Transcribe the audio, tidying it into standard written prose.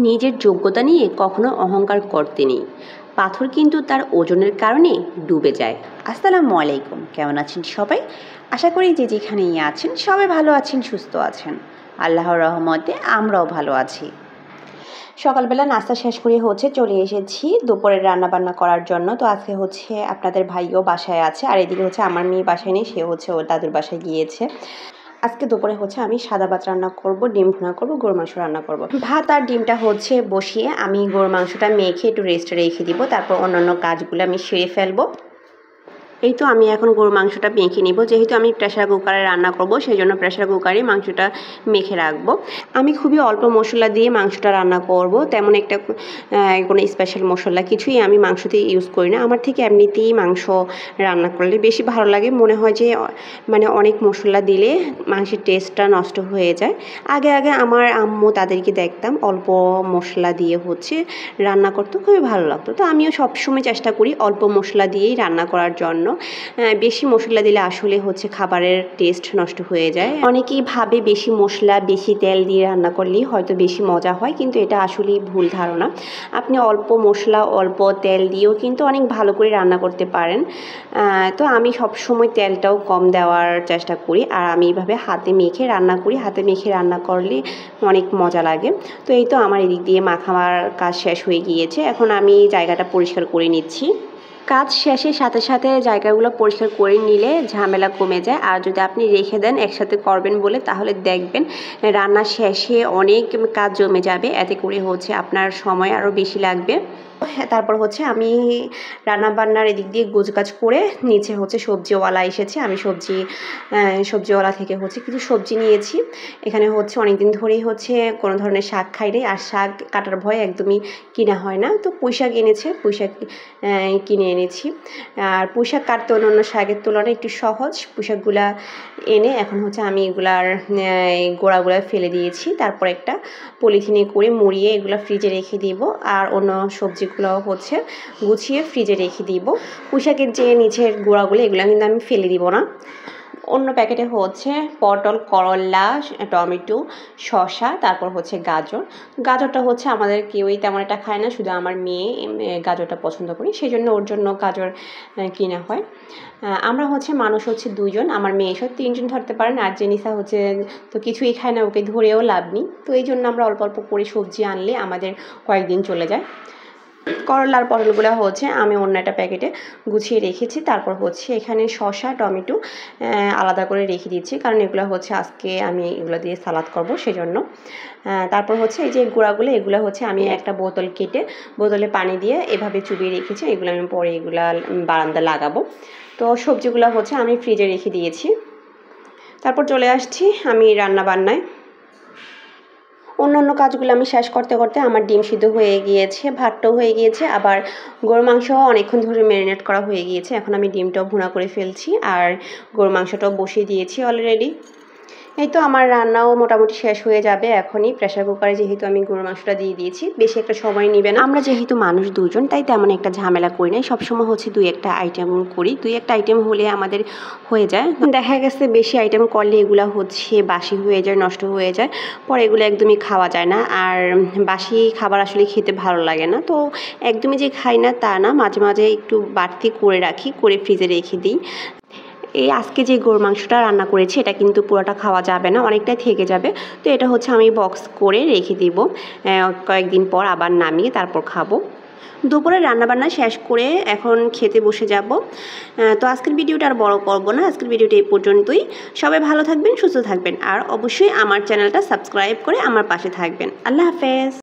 নিজের যোগ্যতা নিয়ে কখনো অহংকার করতে নেই। পাথর কিন্তু তার ওজনের কারণে ডুবে যায়। আসসালামু আলাইকুম, কেমন আছেন সবাই? আশা করি যে যেখানেই আছেন সবাই ভালো আছেন, সুস্থ আছেন। আল্লাহর রহমতে আমরাও ভালো আছি। সকালবেলা নাস্তা শেষ করে চলে এসেছি দুপুরের রান্নাবান্না করার জন্য। তো আজকে আপনাদের ভাইও বাসায় আছে, আর এদিকে আমার মেয়ে বাসায় নেই, সে ওর দাদুর বাসায় গিয়েছে। আজকে দুপুরে আমি সাদা ভাত রান্না করব, ডিম ভুনা করব, গরুর মাংস রান্না করব। ভাত আর ডিমটা বসিয়ে আমি গরুর মাংসটা মেখে একটু রেস্টে রেখে দিব, তারপর অন্যান্য কাজগুলো আমি সেরে ফেলবো। এই তো আমি এখন গরুর মাংসটা মেখে নিব। যেহেতু আমি প্রেশার কুকারে রান্না করব, সেই জন্য প্রেশার কুকারে মাংসটা মেখে রাখবো। আমি খুবই অল্প মশলা দিয়ে মাংসটা রান্না করব, তেমন একটা কোনো স্পেশাল মশলা কিছুই আমি মাংসতে ইউজ করি না। আমার থেকে এমনিতেই মাংস রান্না করলে বেশি ভালো লাগে। মনে হয় যে অনেক মশলা দিলে মাংসের টেস্টটা নষ্ট হয়ে যায়। আগে আমার আম্মু তাদেরকে দেখতাম অল্প মশলা দিয়ে রান্না করতে খুবই ভালো লাগতো। তো আমিও সবসময় চেষ্টা করি অল্প মশলা দিয়েই রান্না করার জন্য। বেশি মশলা দিলে আসলে খাবারের টেস্ট নষ্ট হয়ে যায়। অনেকেই ভাবে বেশি মশলা বেশি তেল দিয়ে রান্না করলেই হয়তো বেশি মজা হয়, কিন্তু এটা আসলেই ভুল ধারণা। আপনি অল্প মশলা অল্প তেল দিয়েও কিন্তু অনেক ভালো করে রান্না করতে পারেন। তো আমি সবসময় তেলটাও কম দেওয়ার চেষ্টা করি, আর আমি এইভাবে হাতে মেখে রান্না করি। হাতে মেখে রান্না করলে অনেক মজা লাগে। তো এই তো আমার এদিক দিয়ে মাখার কাজ শেষ হয়ে গিয়েছে। এখন আমি জায়গাটা পরিষ্কার করে নিচ্ছি। কাজ শেষের সাথে সাথে জায়গাগুলো পরিষ্কার করে নিলে ঝামেলা কমে যায়। আর যদি আপনি রেখে দেন একসাথে করবেন বলে, তাহলে দেখবেন রান্না শেষে অনেক কাজ জমে যাবে। এতে করে আপনার সময় আরও বেশি লাগবে। তারপর আমি রান্নাবান্নার এদিক দিয়ে গোছগাছ করে নিচে সবজিওয়ালা এসেছে। আমি সবজিওয়ালা থেকে কিছু সবজি নিয়েছি। এখানে অনেক দিন ধরেই কোনো ধরনের শাক খাই নি, আর শাক কাটার ভয় একদমই কিনা হয় না। তো পুঁই শাক এনেছে, পুঁই শাক কিনে এনেছি। আর পুঁই শাক কাটতে অন্যান্য শাকের তুলনায় একটু সহজ। পুঁই শাকগুলা এনে এখন আমি এগুলার গোড়াগুলা ফেলে দিয়েছি। তারপর একটা পলিথিনে করে মুড়িয়ে এগুলো ফ্রিজে রেখে দিব, আর অন্য সবজিগুলো গুছিয়ে ফ্রিজে রেখে দিব। পুঁই শাকের যে নিচের গোড়াগুলো এগুলো কিন্তু আমি ফেলে দিব না। অন্য প্যাকেটে পটল, করলা, টমেটো, শসা, তারপর গাজর। গাজরটা আমাদের কেউই তেমন একটা খায় না, শুধু আমার মেয়ে গাজরটা পছন্দ করি, সেই জন্য ওর জন্য গাজর কিনা হয়। আমরা মানুষ 2জন, আমার মেয়ে এসব 3জন ধরতে পারেন। আর জেনিসা তো কিছুই খায় না, ওকে ধরেও লাভ নেই। তো এই জন্য আমরা অল্প অল্প করে সবজি আনলে আমাদের কয়েকদিন চলে যায়। করলার পটলগুলো আমি অন্য একটা প্যাকেটে গুছিয়ে রেখেছি। তারপর এখানে শসা, টমেটো আলাদা করে রেখে দিচ্ছি, কারণ এগুলো আজকে আমি এগুলো দিয়ে সালাদ করব, সেজন্য। তারপর এই যে গুঁড়াগুলো, এগুলো আমি একটা বোতল কেটে বোতলে পানি দিয়ে এভাবে চুবিয়ে রেখেছি। এগুলো আমি পরে এগুলা বারান্দা লাগাবো। তো সবজিগুলো আমি ফ্রিজে রেখে দিয়েছি। তারপর চলে আসছি আমি রান্না বান্নায়। অন্যান্য কাজগুলো আমি শেষ করতে করতে আমার ডিম সিদ্ধ হয়ে গিয়েছে, ভাতটাও হয়ে গিয়েছে, আবার গরুর মাংসও অনেকক্ষণ ধরে ম্যারিনেট করা হয়ে গিয়েছে। এখন আমি ডিমটাও ভুনা করে ফেলছি, আর গরুর মাংসটাও বসিয়ে দিয়েছি অলরেডি। এই তো আমার রান্নাও মোটামুটি শেষ হয়ে যাবে এখনই। প্রেশার কুকারে যেহেতু আমি গরুর মাংসটা দিয়ে দিয়েছি, বেশি একটা সময় নেবে না। আমরা যেহেতু মানুষ 2জন, তাই তেমন একটা ঝামেলা করি নাই। সবসময় 2-একটা আইটেম করি, 2-একটা আইটেম হলে আমাদের হয়ে যায়। দেখা গেছে বেশি আইটেম করলে এগুলো বাসি হয়ে যায়, নষ্ট হয়ে যায়, পরে এগুলো একদমই খাওয়া যায় না। আর বাসি খাবার আসলে খেতে ভালো লাগে না। তো একদমই যে খাই না তা না, মাঝে মাঝে একটু বাড়তি করে রাখি, করে ফ্রিজে রেখে দিই। এই আজকে যে গরুর মাংসটা রান্না করেছি এটা কিন্তু পুরোটা খাওয়া যাবে না, অনেকটাই থেকে যাবে। তো এটা আমি বক্স করে রেখে দিব, কয়েকদিন পর আবার নামিয়ে তারপর খাবো। দুপুরে রান্নাবান্না শেষ করে এখন খেতে বসে যাব। তো আজকের ভিডিওটা আর বড় করব না, আজকের ভিডিওটা এই পর্যন্তই। সবাই ভালো থাকবেন, সুস্থ থাকবেন, আর অবশ্যই আমার চ্যানেলটা সাবস্ক্রাইব করে আমার পাশে থাকবেন। আল্লাহ হাফেজ।